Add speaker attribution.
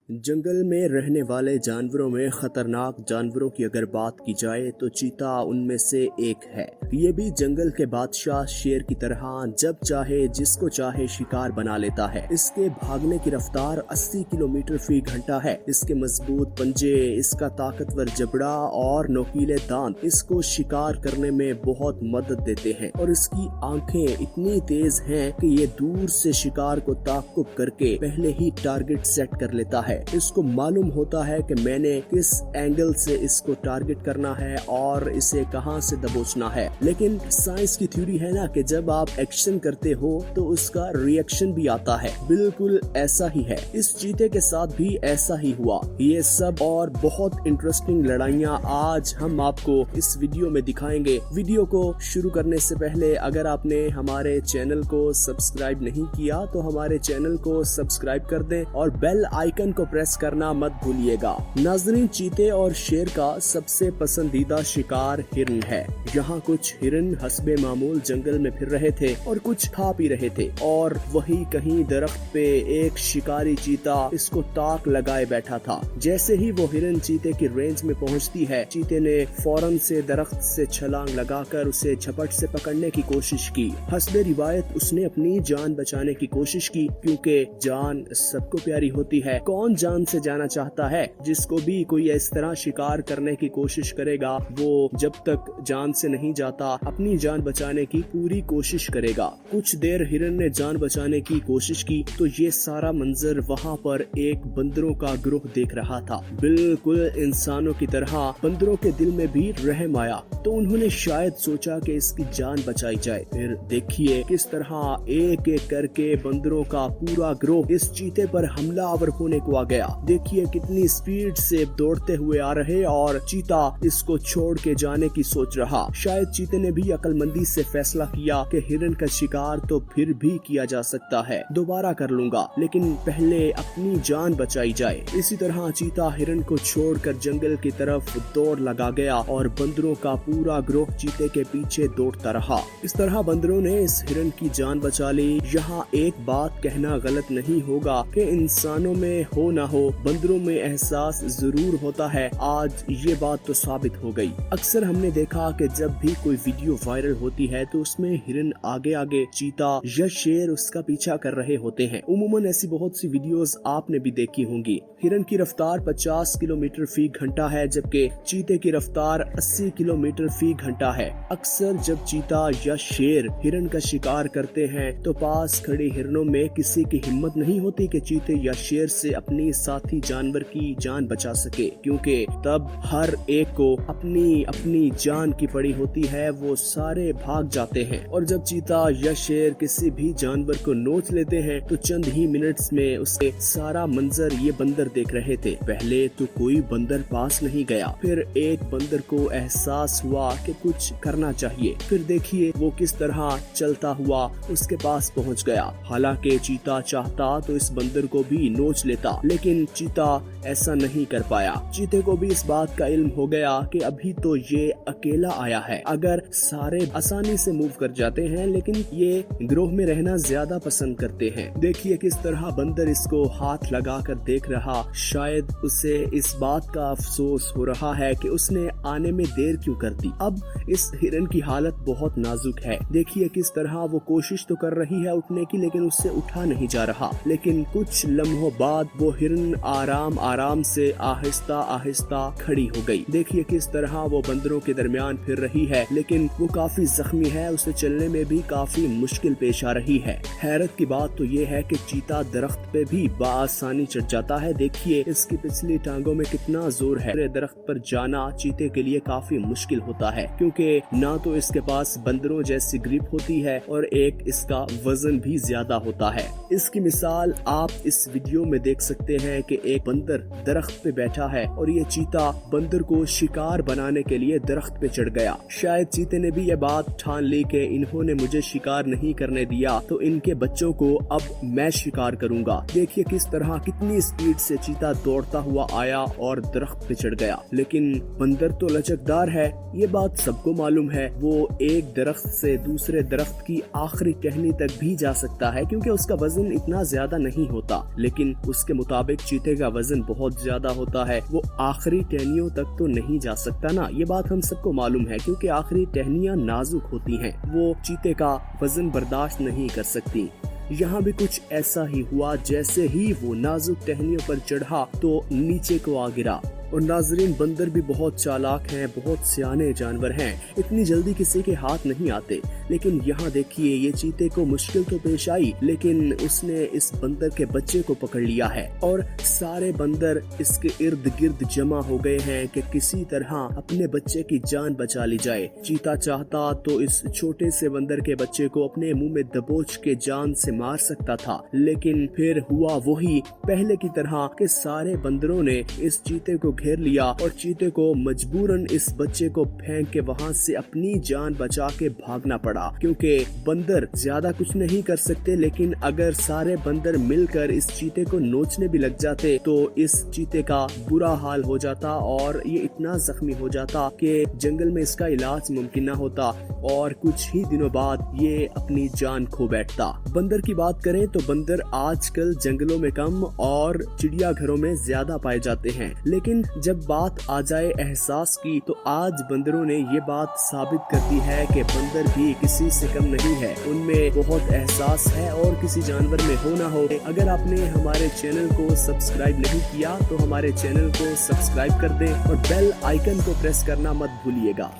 Speaker 1: जंगल में रहने वाले जानवरों में खतरनाक जानवरों की अगर बात की जाए तो चीता उनमें से एक है। ये भी जंगल के बादशाह शेर की तरह जब चाहे जिसको चाहे शिकार बना लेता है। इसके भागने की रफ्तार 80 किलोमीटर फी घंटा है। इसके मजबूत पंजे, इसका ताकतवर जबड़ा और नोकीले दांत इसको शिकार करने में बहुत मदद देते हैं और इसकी आंखें इतनी तेज हैं कि ये दूर से शिकार को ताक़ुब करके पहले ही टारगेट सेट कर लेता है। इसको मालूम होता है कि मैंने किस एंगल से इसको टारगेट करना है और इसे कहां से दबोचना है। लेकिन साइंस की थ्योरी है ना कि जब आप एक्शन करते हो तो उसका रिएक्शन भी आता है। बिल्कुल ऐसा ही है, इस चीते के साथ भी ऐसा ही हुआ। ये सब और बहुत इंटरेस्टिंग लड़ाइयाँ आज हम आपको इस वीडियो में दिखाएंगे। वीडियो को शुरू करने से पहले अगर आपने हमारे चैनल को सब्सक्राइब नहीं किया तो हमारे चैनल को सब्सक्राइब कर दें और बेल आइकन को प्रेस करना मत भूलिएगा। नाज़रीन, चीते और शेर का सबसे पसंदीदा शिकार हिरन है। यहाँ कुछ हिरन हस्बे मामूल जंगल में फिर रहे थे और कुछ खा पी रहे थे और वही कहीं दरख्त पे एक शिकारी चीता इसको ताक लगाए बैठा था। जैसे ही वो हिरन चीते की रेंज में पहुँचती है, चीते ने फौरन से दरख्त से छलांग लगाकर उसे झपट से पकड़ने की कोशिश की। हस्बे रिवायत उसने अपनी जान बचाने की कोशिश की, क्योंकि जान सबको प्यारी होती है। कौन जान से जाना चाहता है? जिसको भी कोई इस तरह शिकार करने की कोशिश करेगा वो जब तक जान से नहीं जाता अपनी जान बचाने की पूरी कोशिश करेगा। कुछ देर हिरन ने जान बचाने की कोशिश की तो ये सारा मंजर वहाँ पर एक बंदरों का ग्रोह देख रहा था। बिल्कुल इंसानों की तरह बंदरों के दिल में भी रहम आया तो उन्होंने शायद सोचा कि इसकी जान बचाई जाए। फिर देखिए किस तरह एक एक करके बंदरों का पूरा ग्रोह इस चीते पर हमलावर होने को आ गया। देखिए कितनी स्पीड से दौड़ते हुए आ रहे और चीता इसको छोड़ के जाने की सोच रहा। शायद चीते ने भी अक्लमंदी से फैसला किया कि हिरन का शिकार तो फिर भी किया जा सकता है, दोबारा कर लूंगा, लेकिन पहले अपनी जान बचाई जाए। इसी तरह चीता हिरन को छोड़कर जंगल की तरफ दौड़ लगा गया और बंदरों का पूरा ग्रोह चीते के पीछे दौड़ता रहा। इस तरह बंदरों ने इस हिरन की जान बचा ली। यहाँ एक बात कहना गलत नहीं होगा कि इंसानों में हो ना हो, बंदरों में एहसास जरूर होता है। आज ये बात तो साबित हो गई। अक्सर हमने देखा कि जब भी कोई वीडियो वायरल होती है तो उसमें हिरन आगे आगे, चीता या शेर उसका पीछा कर रहे होते हैं। उमूमन ऐसी बहुत सी वीडियोस आपने भी देखी होंगी। हिरन की रफ्तार 50 किलोमीटर फी घंटा है जबकि चीते की रफ्तार 80 किलोमीटर फी घंटा है। अक्सर जब चीता या शेर हिरन का शिकार करते हैं तो पास खड़े हिरनों में किसी की हिम्मत नहीं होती कि चीते या शेर से अपनी साथी जानवर की जान बचा सके, क्योंकि तब हर एक को अपनी अपनी जान की पड़ी होती है। वो सारे भाग जाते हैं और जब चीता या शेर किसी भी जानवर को नोच लेते हैं तो चंद ही मिनट्स में उसके सारा मंजर ये बंदर देख रहे थे। पहले तो कोई बंदर पास नहीं गया, फिर एक बंदर को एहसास हुआ कि कुछ करना चाहिए। फिर देखिए वो किस तरह चलता हुआ उसके पास पहुंच गया। हालांकि चीता चाहता तो इस बंदर को भी नोच लेता, लेकिन चीता ऐसा नहीं कर पाया। चीते को भी इस बात का इल्म हो गया कि अभी तो ये अकेला आया है, अगर सारे आसानी से मूव कर जाते हैं, लेकिन ये ग्रोह में रहना ज्यादा पसंद करते हैं। देखिए किस तरह बंदर इसको हाथ लगा कर देख रहा। शायद उसे इस बात का अफसोस हो रहा है कि उसने आने में देर क्यों कर दी। अब इस हिरन की हालत बहुत नाजुक है। देखिए किस तरह वो कोशिश तो कर रही है उठने की, लेकिन उससे उठा नहीं जा रहा। लेकिन कुछ लम्हों बाद वो हिरन आराम आराम से आहिस्ता आहिस्ता खड़ी हो गई। देखिए किस तरह वो बंदरों के दरमियान फिर रही है, लेकिन वो काफी जख्मी है, उसे चलने में भी काफी मुश्किल पेश आ रही है। हैरत की बात तो ये है कि चीता दरख्त पे भी बआसानी चढ़ जाता है। देखिए इसकी पिछली टांगों में कितना जोर है। दरख्त पर जाना चीते के लिए काफी मुश्किल होता है, क्योंकि ना तो इसके पास बंदरों जैसी ग्रिप होती है और एक इसका वजन भी ज्यादा होता है। इसकी मिसाल आप इस वीडियो में देख सकते हैं कि एक बंदर दरख्त पे बैठा है और ये चीता बंदर को शिकार बनाने के लिए दरख्त पे चढ़ गया। शायद चीते ने भी ये बात ठान ली कि इन्होंने मुझे शिकार नहीं करने दिया तो इनके बच्चों को अब मैं शिकार करूंगा। देखिए किस तरह कितनी स्पीड से चीता दौड़ता हुआ आया और दरख्त पे चढ़ गया। लेकिन बंदर तो लचकदार है, ये बात सबको मालूम है। वो एक दरख्त से दूसरे दरख्त की आखिरी टहनी तक भी जा सकता है, क्योंकि उसका वजन इतना ज्यादा नहीं होता। लेकिन उसके मुताबिक मुताबिक चीते का वजन बहुत ज्यादा होता है, वो आखिरी टहनियों तक तो नहीं जा सकता ना। ये बात हम सबको मालूम है क्योंकि आखिरी टहनियां नाजुक होती हैं, वो चीते का वजन बर्दाश्त नहीं कर सकती। यहाँ भी कुछ ऐसा ही हुआ, जैसे ही वो नाजुक टहनियों पर चढ़ा तो नीचे को आ गिरा। और नाजरीन, बंदर भी बहुत चालाक हैं, बहुत सियाने जानवर हैं, इतनी जल्दी किसी के हाथ नहीं आते। लेकिन यहाँ देखिए, ये चीते को मुश्किल तो पेश आई, लेकिन उसने इस बंदर के बच्चे को पकड़ लिया है और सारे बंदर इसके इर्द गिर्द जमा हो गए हैं कि किसी तरह अपने बच्चे की जान बचा ली जाए। चीता चाहता तो इस छोटे से बंदर के बच्चे को अपने मुंह में दबोच के जान से मार सकता था, लेकिन फिर हुआ वही पहले की तरह कि सारे बंदरों ने इस चीते को घेर लिया और चीते को मजबूरन इस बच्चे को फेंक के वहाँ से अपनी जान बचा के भागना पड़ा। क्योंकि बंदर ज्यादा कुछ नहीं कर सकते, लेकिन अगर सारे बंदर मिलकर इस चीते को नोचने भी लग जाते तो इस चीते का बुरा हाल हो जाता और ये इतना जख्मी हो जाता कि जंगल में इसका इलाज मुमकिन न होता और कुछ ही दिनों बाद ये अपनी जान खो बैठता। बंदर की बात करें तो बंदर आजकल जंगलों में कम और चिड़िया घरों में ज्यादा पाए जाते हैं, लेकिन जब बात आ जाए एहसास की तो आज बंदरों ने ये बात साबित कर दी है कि बंदर भी किसी से कम नहीं है, उनमें बहुत एहसास है और किसी जानवर में हो ना हो। अगर आपने हमारे चैनल को सब्सक्राइब नहीं किया तो हमारे चैनल को सब्सक्राइब कर दें और बेल आइकन को प्रेस करना मत भूलिएगा।